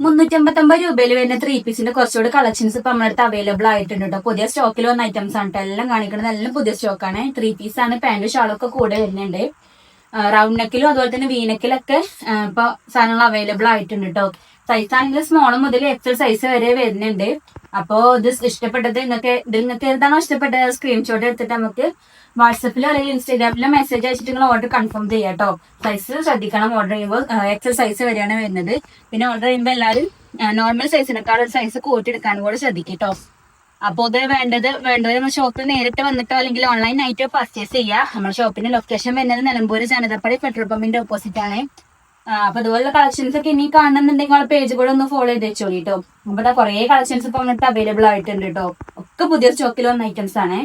359 രൂപയിൽ വരുന്ന 3 പീസിന്റെ കുറച്ചുകൂടി കളക്ഷൻസ് ഇപ്പൊ നമ്മുടെ അടുത്ത് അവൈലബിൾ ആയിട്ടുണ്ട് കേട്ടോ. പുതിയ സ്റ്റോക്കിൽ വന്ന ഐറ്റംസ് ആണ് കേട്ടോ. എല്ലാം കാണിക്കുന്നത് എല്ലാം പുതിയ സ്റ്റോക്കാണ്. 3 പീസ് ആണ്. പാന്റും ഷാളൊക്കെ കൂടെ വരുന്നുണ്ട്. റൗണ്ട് നെക്കിലും അതുപോലെ തന്നെ വീനെക്കിലൊക്കെ ഇപ്പൊ സാധനങ്ങൾ അവൈലബിൾ ആയിട്ടുണ്ട് കേട്ടോ. സൈസ് ആണെങ്കിൽ സ്മോൾ മുതൽ എക്സൽ സൈസ് വരെ വരുന്നുണ്ട്. അപ്പോ ഇത് ഇഷ്ടപ്പെട്ടത് നിങ്ങൾക്ക് ഏതാണോ ഇഷ്ടപ്പെട്ടത് സ്ക്രീൻഷോട്ട് എടുത്തിട്ട് നമുക്ക് വാട്സപ്പിലോ അല്ലെങ്കിൽ ഇൻസ്റ്റാഗ്രാമിലോ മെസ്സേജ് അയച്ചിട്ട് നിങ്ങൾ ഓർഡർ കൺഫേം ചെയ്യാം കേട്ടോ. സൈസ് ശ്രദ്ധിക്കണം. ഓർഡർ ചെയ്യുമ്പോൾ എക്സൽ സൈസ് വരെയാണ് വരുന്നത്. പിന്നെ ഓർഡർ ചെയ്യുമ്പോൾ എല്ലാവരും നോർമൽ സൈസിനേക്കാൾ ഒരു സൈസ് കൂട്ടിയെടുക്കാനും കൂടെ ശ്രദ്ധിക്കും കേട്ടോ. അപ്പോൾ ഇത് വേണ്ടത് നമ്മൾ ഷോപ്പിൽ നേരിട്ട് വന്നിട്ടോ അല്ലെങ്കിൽ ഓൺലൈൻ ആയിട്ടോ പർച്ചേസ് ചെയ്യുക. നമ്മുടെ ഷോപ്പിന്റെ ലൊക്കേഷൻ വരുന്നത് നിലമ്പൂർ ജനതപ്പടി പെട്രോൾ പമ്പിന്റെ ഓപ്പോസിറ്റ് ആണ്. അപ്പൊ അതുപോലുള്ള കളക്ഷൻസ് ഒക്കെ ഇനി കാണുന്നുണ്ടെങ്കിൽ ആ പേജ് കൂടെ ഒന്ന് ഫോളോ ചെയ്ത് വെച്ചോളി കേട്ടോ. ഇവിടെ കുറെ കളക്ഷൻസ് ഇപ്പൊ വന്നിട്ട് അവൈലബിൾ ആയിട്ടുണ്ട് കേട്ടോ. ഒക്കെ പുതിയ സ്റ്റോക്കിൽ വന്ന ഐറ്റംസ് ആണ്.